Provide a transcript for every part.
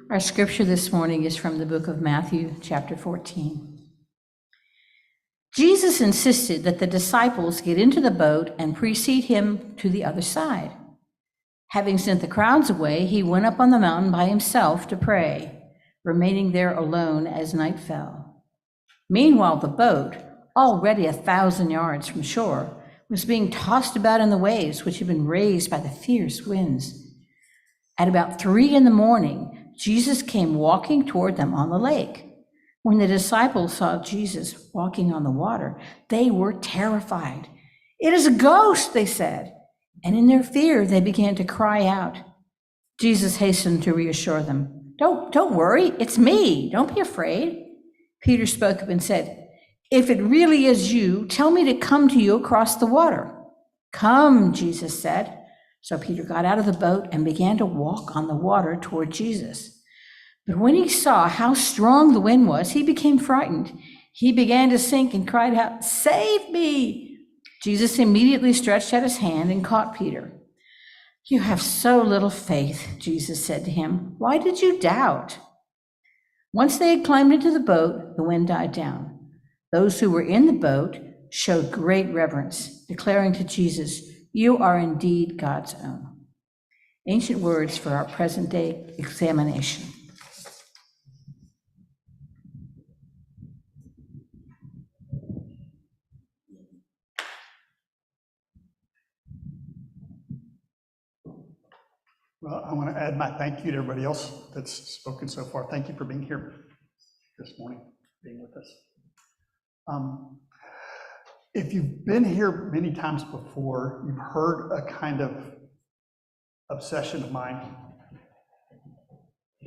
Our scripture this morning is from the book of Matthew, chapter 14. Jesus insisted that the disciples get into the boat and precede him to the other side. Having sent the crowds away, he went up on the mountain by himself to pray, remaining there alone as night fell. Meanwhile, the boat, already 1,000 yards from shore, was being tossed about in the waves, which had been raised by the fierce winds. At about 3 a.m, Jesus came walking toward them on the lake. When the disciples saw Jesus walking on the water, they were terrified. "It is a ghost," they said, and in their fear they began to cry out. Jesus hastened to reassure them. Don't worry, it's me. Don't be afraid." Peter spoke up and said, "If it really is you, tell me to come to you across the water." "Come," Jesus said. So Peter got out of the boat and began to walk on the water toward Jesus. But when he saw how strong the wind was, he became frightened. He began to sink and cried out, "Save me!" Jesus immediately stretched out his hand and caught Peter. "You have so little faith," Jesus said to him. "Why did you doubt?" Once they had climbed into the boat, the wind died down. Those who were in the boat showed great reverence, declaring to Jesus, "You are indeed God's own." Ancient words for our present day examination. Well, I want to add my thank you to everybody else that's spoken so far. Thank you for being here this morning, being with us. If you've been here many times before, you've heard a kind of obsession of mine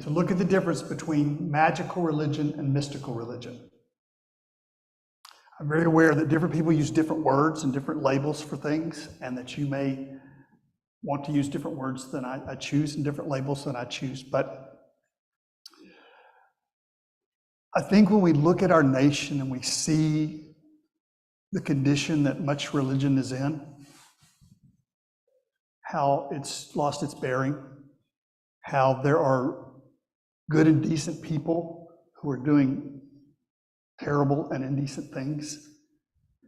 to look at the difference between magical religion and mystical religion. I'm very aware that different people use different words and different labels for things, and that you may want to use different words than I choose and different labels than I choose. But I think when we look at our nation and we see the condition that much religion is in, how it's lost its bearing, how there are good and decent people who are doing terrible and indecent things,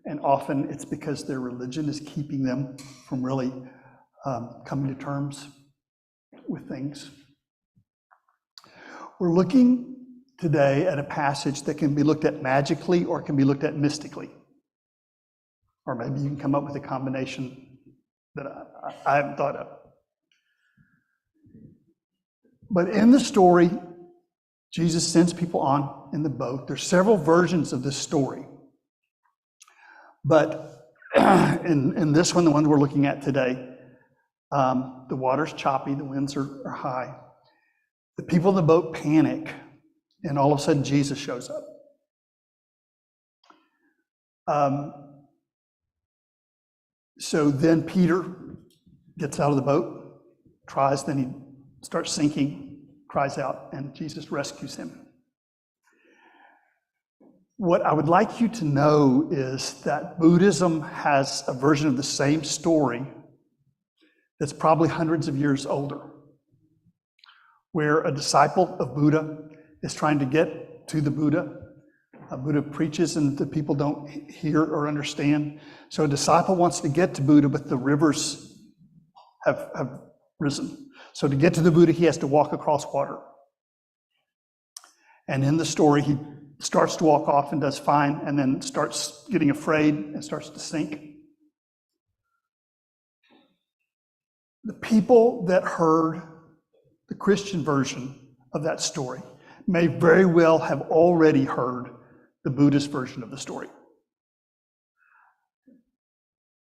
and often it's because their religion is keeping them from really coming to terms with things. We're looking today at a passage that can be looked at magically or can be looked at mystically. Or maybe you can come up with a combination that I haven't thought of. But in the story, Jesus sends people on in the boat. There's several versions of this story. But in this one, the one we're looking at today, the water's choppy, the winds are high. The people in the boat panic, and all of a sudden Jesus shows up. So then Peter gets out of the boat, tries, then he starts sinking, cries out, and Jesus rescues him. What I would like you to know is that Buddhism has a version of the same story that's probably hundreds of years older, where a disciple of Buddha is trying to get to the Buddha. Buddha preaches and the people don't hear or understand. So a disciple wants to get to Buddha, but the rivers have risen. So to get to the Buddha, he has to walk across water. And in the story, he starts to walk off and does fine, and then starts getting afraid and starts to sink. The people that heard the Christian version of that story may very well have already heard the Buddhist version of the story.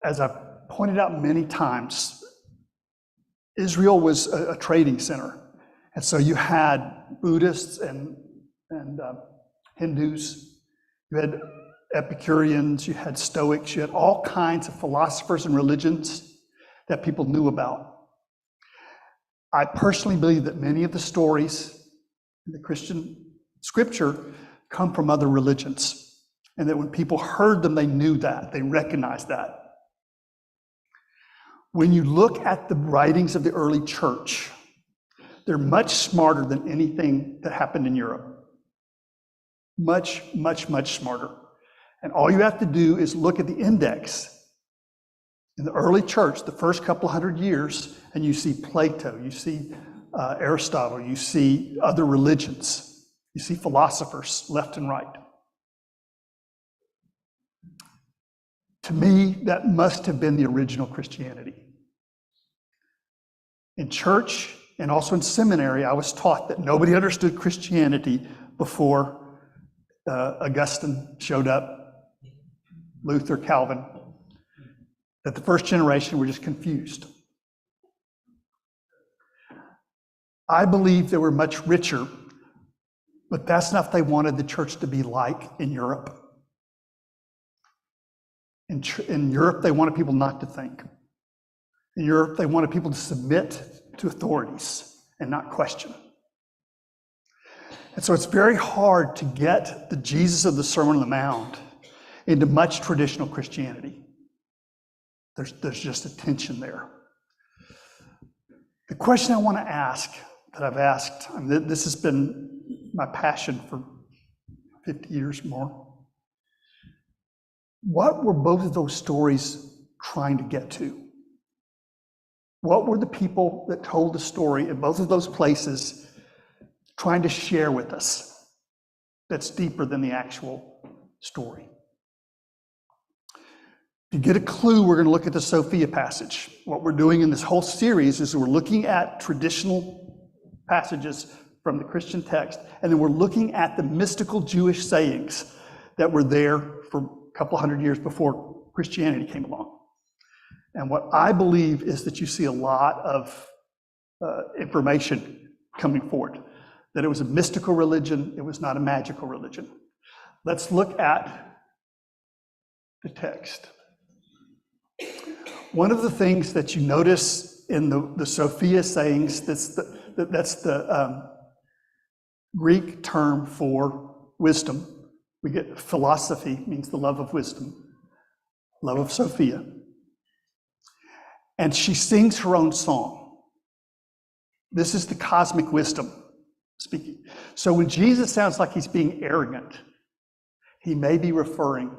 As I've pointed out many times, Israel was a trading center. And so you had Buddhists and Hindus, you had Epicureans, you had Stoics, you had all kinds of philosophers and religions that people knew about. I personally believe that many of the stories in the Christian scripture come from other religions, and that when people heard them, they knew that, they recognized that. When you look at the writings of the early church, They're much smarter than anything that happened in Europe. Much, much, much smarter. And all you have to do is look at the index in the early church, the first couple hundred years, and you see Plato, you see Aristotle, you see other religions, you see philosophers left and right. To me, that must have been the original Christianity. In church and also in seminary, I was taught that nobody understood Christianity before Augustine showed up, Luther, Calvin, that the first generation were just confused. I believe they were much richer, but that's not what they wanted the church to be like in Europe. In Europe, they wanted people not to think. In Europe, they wanted people to submit to authorities and not question. And so it's very hard to get the Jesus of the Sermon on the Mount into much traditional Christianity. There's just a tension there. The question I want to ask, that I've asked, this has been my passion for 50 years more. What were both of those stories trying to get to? What were the people that told the story in both of those places trying to share with us that's deeper than the actual story? To get a clue, we're going to look at the Sophia passage. What we're doing in this whole series is we're looking at traditional passages from the Christian text, and then we're looking at the mystical Jewish sayings that were there for a couple hundred years before Christianity came along. And what I believe is that you see a lot of information coming forward, that it was a mystical religion, it was not a magical religion. Let's look at the text. One of the things that you notice in the Sophia sayings, that's the Greek term for wisdom. We get philosophy, means the love of wisdom, love of Sophia. And she sings her own song. This is the cosmic wisdom speaking. So when Jesus sounds like he's being arrogant, he may be referring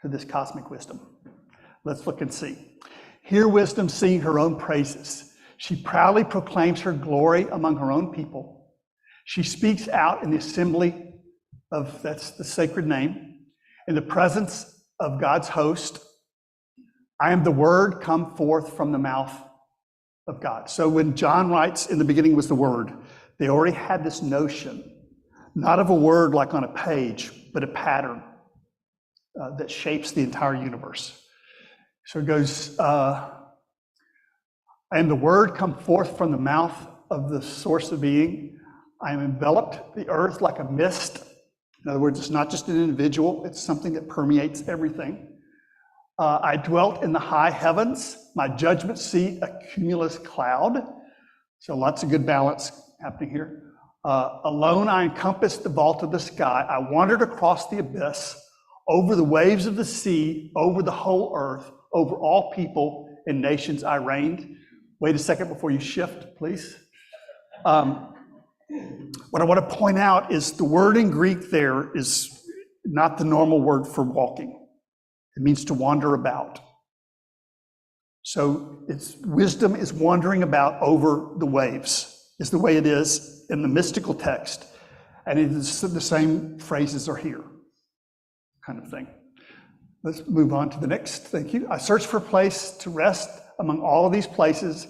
to this cosmic wisdom. Let's look and see. Hear wisdom sing her own praises. She proudly proclaims her glory among her own people. She speaks out in the assembly of, that's the sacred name, in the presence of God's host. I am the word come forth from the mouth of God. So when John writes, in the beginning was the word, they already had this notion, not of a word like on a page, but a pattern that shapes the entire universe. So it goes, I am the word come forth from the mouth of the source of being. I am enveloped the earth like a mist. In other words, it's not just an individual, it's something that permeates everything. I dwelt in the high heavens, my judgment seat a cumulus cloud. So lots of good balance happening here. Alone I encompassed the vault of the sky. I wandered across the abyss, over the waves of the sea, over the whole earth, over all people and nations I reigned. Wait a second before you shift, please. What I want to point out is the word in Greek there is not the normal word for walking. It means to wander about. So wisdom is wandering about over the waves, is the way it is in the mystical text. And it is the same phrases are here, kind of thing. Let's move on to the next. Thank you. I searched for a place to rest among all of these places.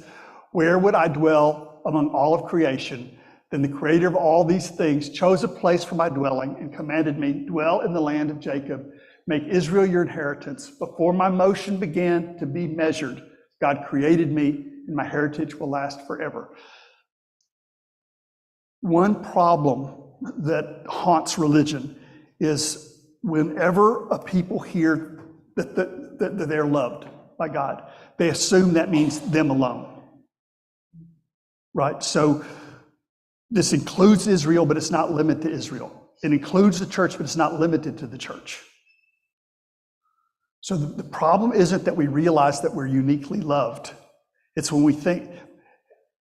Where would I dwell among all of creation? Then the creator of all these things chose a place for my dwelling and commanded me, dwell in the land of Jacob. Make Israel your inheritance. Before my motion began to be measured, God created me, and my heritage will last forever. One problem that haunts religion is whenever a people hear that they're loved by God, they assume that means them alone, right? So this includes Israel, but it's not limited to Israel. It includes the church, but it's not limited to the church. So the problem isn't that we realize that we're uniquely loved. It's when we think,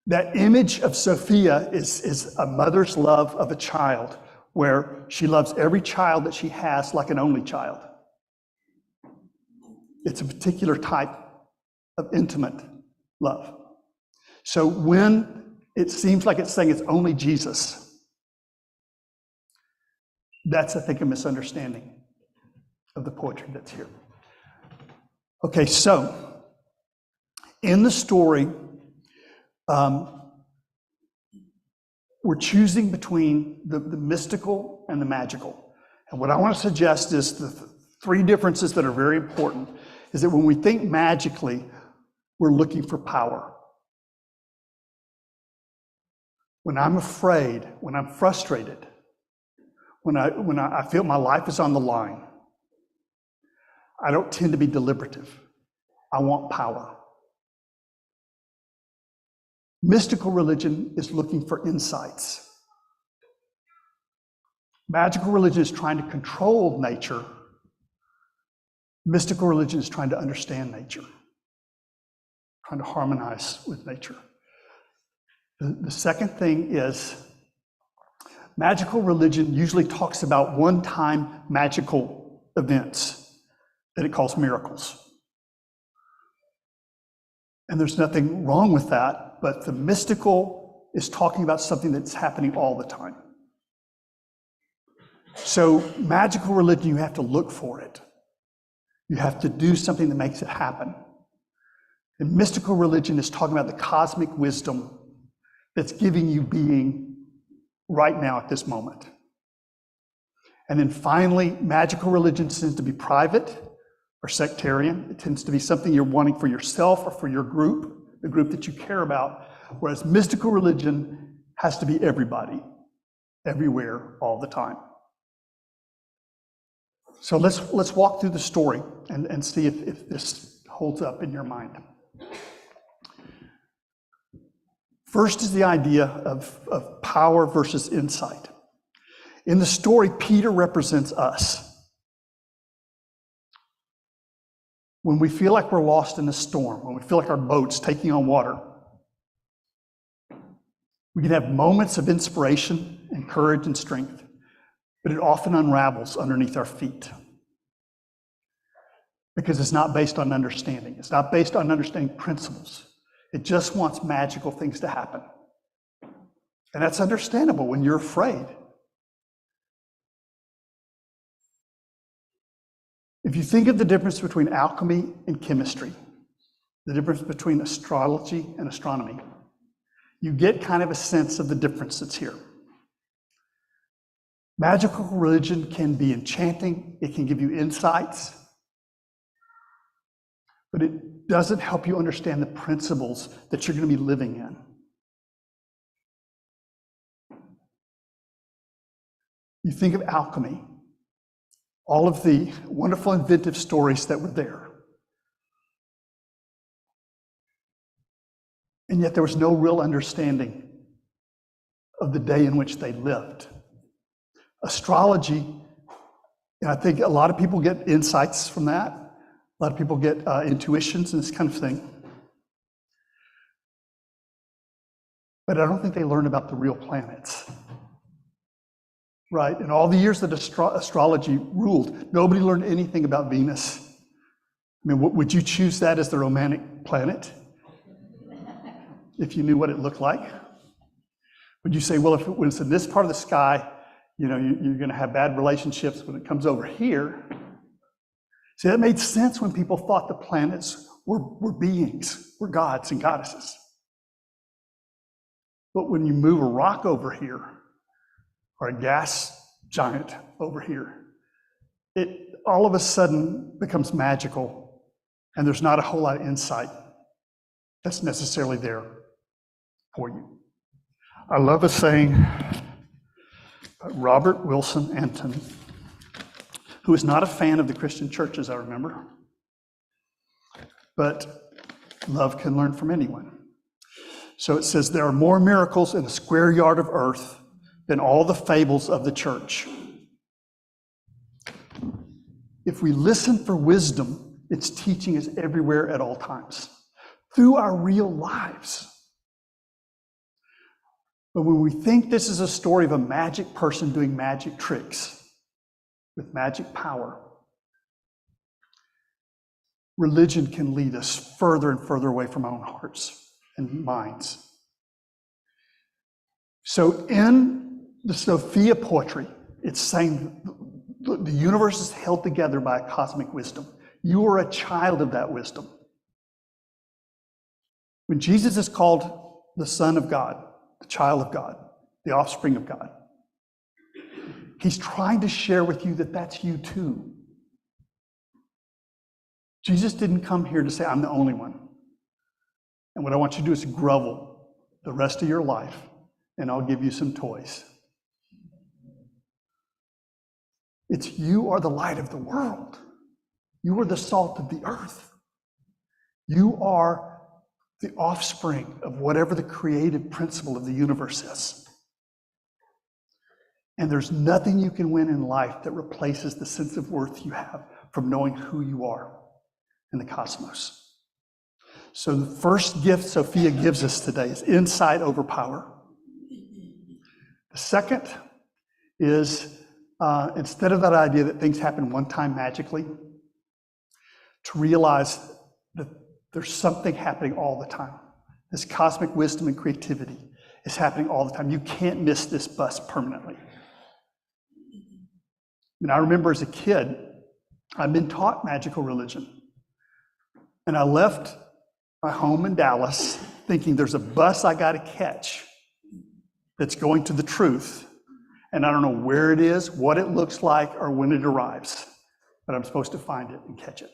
That image of Sophia is a mother's love of a child, where she loves every child that she has like an only child. It's a particular type of intimate love. So when it seems like it's saying it's only Jesus, that's, I think, a misunderstanding of the poetry that's here. Okay, so in the story, we're choosing between the mystical and the magical. And what I want to suggest is the three differences that are very important is that when we think magically, we're looking for power. When I'm afraid, when I'm frustrated, when I feel my life is on the line, I don't tend to be deliberative. I want power. Mystical religion is looking for insights. Magical religion is trying to control nature. Mystical religion is trying to understand nature, trying to harmonize with nature. The second thing is magical religion usually talks about one-time magical events that it calls miracles. And there's nothing wrong with that, but the mystical is talking about something that's happening all the time. So magical religion, you have to look for it. You have to do something that makes it happen. And mystical religion is talking about the cosmic wisdom that's giving you being right now at this moment. And then finally, magical religion tends to be private or sectarian. It tends to be something you're wanting for yourself or for your group, the group that you care about. Whereas mystical religion has to be everybody, everywhere, all the time. So let's walk through the story and see if this holds up in your mind. First is the idea of power versus insight. In the story, Peter represents us. When we feel like we're lost in a storm, when we feel like our boat's taking on water, we can have moments of inspiration and courage and strength, but it often unravels underneath our feet. Because it's not based on understanding. It's not based on understanding principles. It just wants magical things to happen. And that's understandable when you're afraid. If you think of the difference between alchemy and chemistry, the difference between astrology and astronomy, you get kind of a sense of the difference that's here. Magical religion can be enchanting, it can give you insights, but it doesn't help you understand the principles that you're going to be living in. You think of alchemy, all of the wonderful inventive stories that were there. And yet there was no real understanding of the day in which they lived. Astrology, and I think a lot of people get insights from that. A lot of people get intuitions and this kind of thing. But I don't think they learn about the real planets. Right? In all the years that astrology ruled, nobody learned anything about Venus. I mean, would you choose that as the romantic planet if you knew what it looked like? Would you say, well, if it was in this part of the sky, you know, you're going to have bad relationships when it comes over here? See, that made sense when people thought the planets were beings, were gods and goddesses. But when you move a rock over here, or a gas giant over here, it all of a sudden becomes magical, and there's not a whole lot of insight that's necessarily there for you. I love a saying by Robert Wilson Anton, who is not a fan of the Christian churches, I remember, but love can learn from anyone. So it says, there are more miracles in a square yard of earth than all the fables of the church. If we listen for wisdom, its teaching is everywhere at all times, through our real lives. But when we think this is a story of a magic person doing magic tricks with magic power, religion can lead us further and further away from our own hearts and minds. So in the Sophia poetry, it's saying the universe is held together by a cosmic wisdom. You are a child of that wisdom. When Jesus is called the Son of God, the child of God, the offspring of God, he's trying to share with you that that's you too. Jesus didn't come here to say, I'm the only one. And what I want you to do is grovel the rest of your life, and I'll give you some toys. It's you are the light of the world. You are the salt of the earth. You are the offspring of whatever the creative principle of the universe is. And there's nothing you can win in life that replaces the sense of worth you have from knowing who you are in the cosmos. So the first gift Sophia gives us today is insight over power. The second is, instead of that idea that things happen one time magically, to realize that there's something happening all the time. This cosmic wisdom and creativity is happening all the time. You can't miss this bus permanently. I remember as a kid, I'd been taught magical religion. And I left my home in Dallas thinking there's a bus I got to catch that's going to the truth. And I don't know where it is, what it looks like, or when it arrives. But I'm supposed to find it and catch it.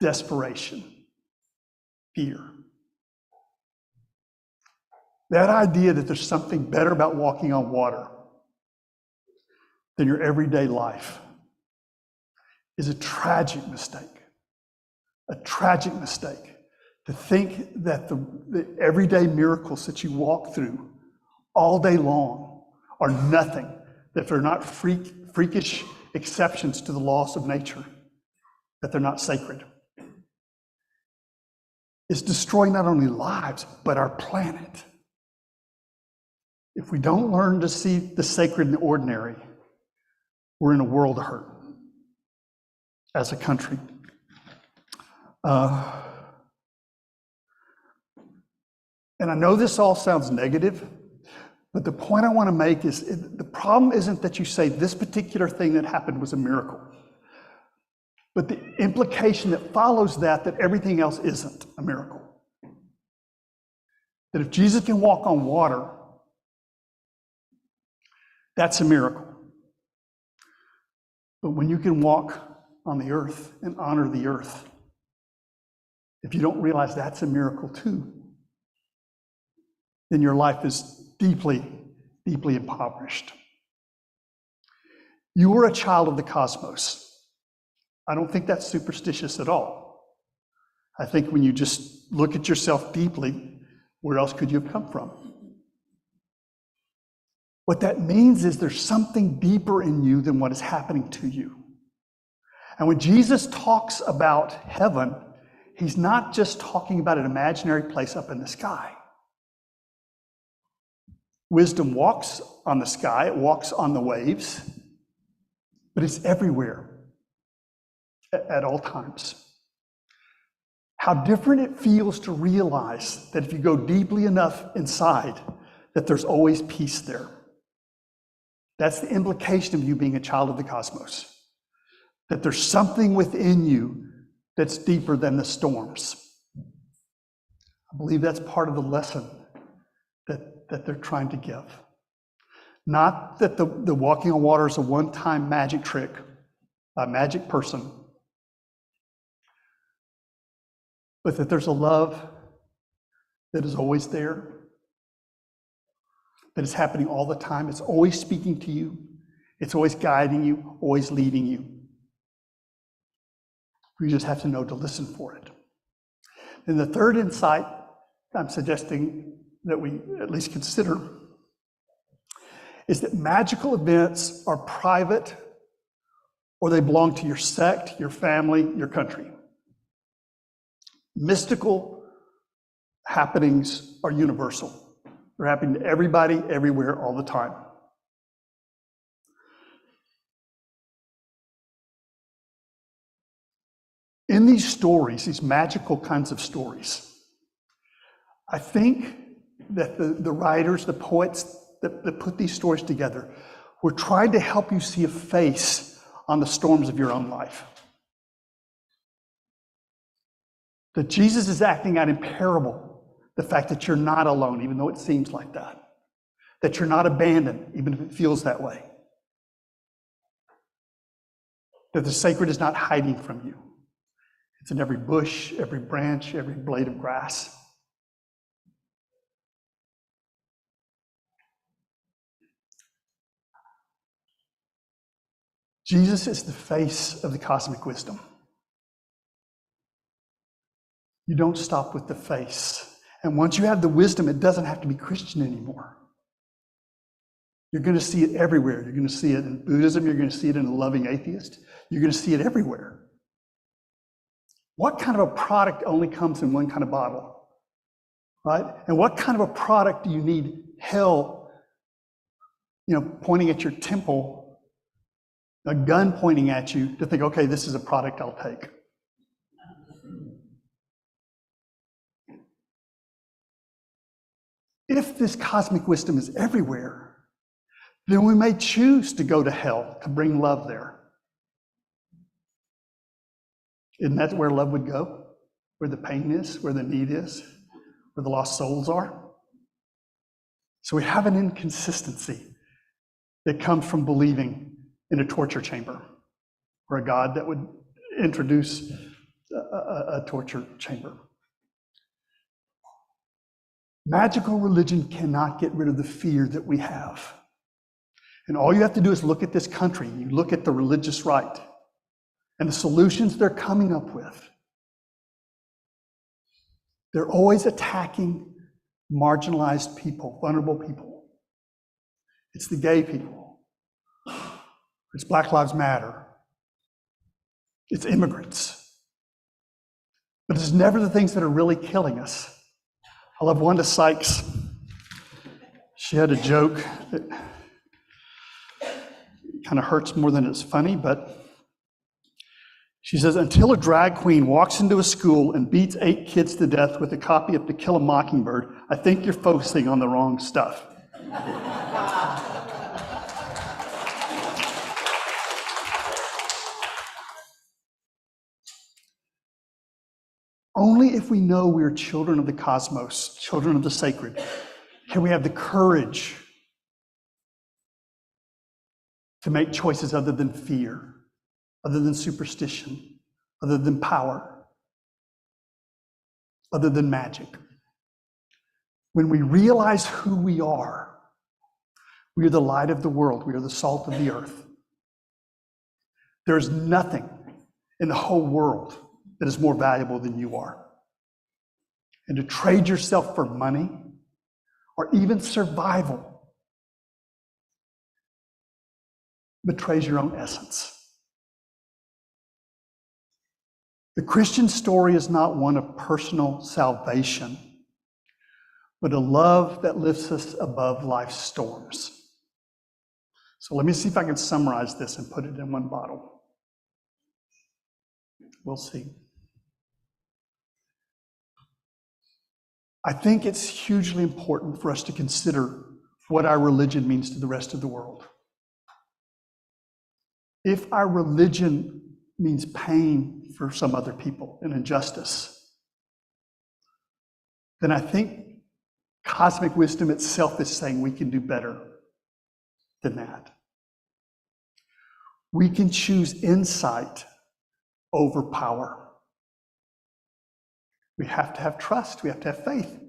Desperation, fear. That idea that there's something better about walking on water than your everyday life is a tragic mistake. A tragic mistake to think that the everyday miracles that you walk through all day long are nothing, that they're not freakish exceptions to the laws of nature, that they're not sacred. It's destroying not only lives, but our planet. If we don't learn to see the sacred in the ordinary, we're in a world of hurt as a country. And I know this all sounds negative, but the point I want to make is the problem isn't that you say this particular thing that happened was a miracle, but the implication that follows that everything else isn't a miracle. That if Jesus can walk on water, that's a miracle. But when you can walk on the earth and honor the earth, if you don't realize that's a miracle too, then your life is deeply, deeply impoverished. You are a child of the cosmos. I don't think that's superstitious at all. I think when you just look at yourself deeply, where else could you have come from? What that means is there's something deeper in you than what is happening to you. And when Jesus talks about heaven, he's not just talking about an imaginary place up in the sky. Wisdom walks on the sky, it walks on the waves, but it's everywhere at all times. How different it feels to realize that if you go deeply enough inside, that there's always peace there. That's the implication of you being a child of the cosmos. That there's something within you that's deeper than the storms. I believe that's part of the lesson that they're trying to give. Not that the walking on water is a one-time magic trick, a magic person, but that there's a love that is always there, that is happening all the time. It's always speaking to you. It's always guiding you, always leading you. We just have to know to listen for it. And the third insight I'm suggesting that we at least consider is that magical events are private or they belong to your sect, your family, your country. Mystical happenings are universal. They're happening to everybody, everywhere, all the time. In these stories, these magical kinds of stories, I think that the writers, the poets that put these stories together were trying to help you see a face on the storms of your own life. That Jesus is acting out in parable the fact that you're not alone, even though it seems like that. That you're not abandoned, even if it feels that way. That the sacred is not hiding from you. It's in every bush, every branch, every blade of grass. Jesus is the face of the cosmic wisdom. You don't stop with the face. And once you have the wisdom, it doesn't have to be Christian anymore. You're going to see it everywhere. You're going to see it in Buddhism. You're going to see it in a loving atheist. You're going to see it everywhere. What kind of a product only comes in one kind of bottle? Right? And what kind of a product do you need hell, pointing at your temple, a gun pointing at you to think, okay, this is a product I'll take? If this cosmic wisdom is everywhere, then we may choose to go to hell to bring love there. Isn't that where love would go? Where the pain is, where the need is, where the lost souls are? So we have an inconsistency that comes from believing in a torture chamber, or a God that would introduce a torture chamber. Magical religion cannot get rid of the fear that we have. And all you have to do is look at this country. You look at the religious right and the solutions they're coming up with. They're always attacking marginalized people, vulnerable people. It's the gay people. It's Black Lives Matter. It's immigrants. But it's never the things that are really killing us. I love Wanda Sykes. She had a joke that kind of hurts more than it's funny, but she says, until a drag queen walks into a school and beats 8 kids to death with a copy of To Kill a Mockingbird, I think you're focusing on the wrong stuff. Only if we know we are children of the cosmos, children of the sacred, can we have the courage to make choices other than fear, other than superstition, other than power, other than magic. When we realize who we are the light of the world, we are the salt of the earth. There's nothing in the whole world that is more valuable than you are. And to trade yourself for money or even survival betrays your own essence. The Christian story is not one of personal salvation, but a love that lifts us above life's storms. So let me see if I can summarize this and put it in one bottle. We'll see. I think it's hugely important for us to consider what our religion means to the rest of the world. If our religion means pain for some other people and injustice, then I think cosmic wisdom itself is saying we can do better than that. We can choose insight over power. We have to have trust. We have to have faith.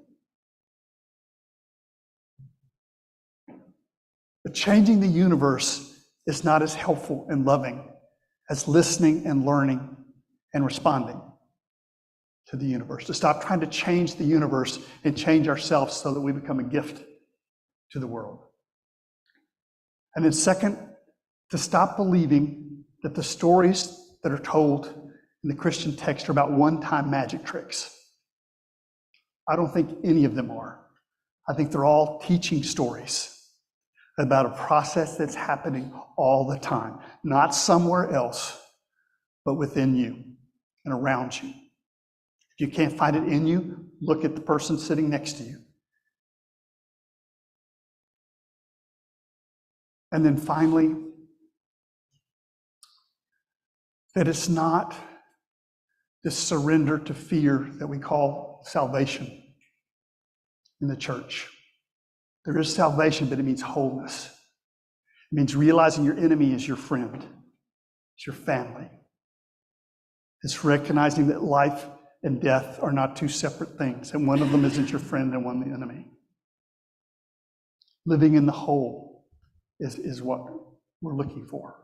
But changing the universe is not as helpful and loving as listening and learning and responding to the universe. To stop trying to change the universe and change ourselves so that we become a gift to the world. And then second, to stop believing that the stories that are told in the Christian text are about one-time magic tricks. I don't think any of them are. I think they're all teaching stories about a process that's happening all the time, not somewhere else, but within you and around you. If you can't find it in you, look at the person sitting next to you. And then finally, that it's not this surrender to fear that we call salvation in the church. There is salvation, but it means wholeness. It means realizing your enemy is your friend, it's your family. It's recognizing that life and death are not two separate things, and one of them isn't your friend and one the enemy. Living in the whole is what we're looking for.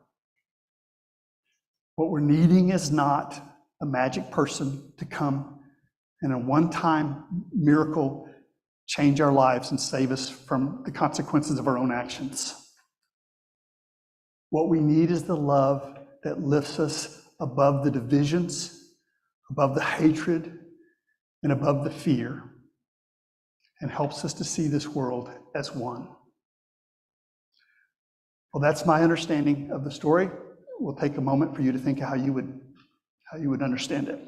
What we're needing is not a magic person to come and a one-time miracle change our lives and save us from the consequences of our own actions. What we need is the love that lifts us above the divisions, above the hatred, and above the fear, and helps us to see this world as one. Well, that's my understanding of the story. We'll take a moment for you to think how you would understand it.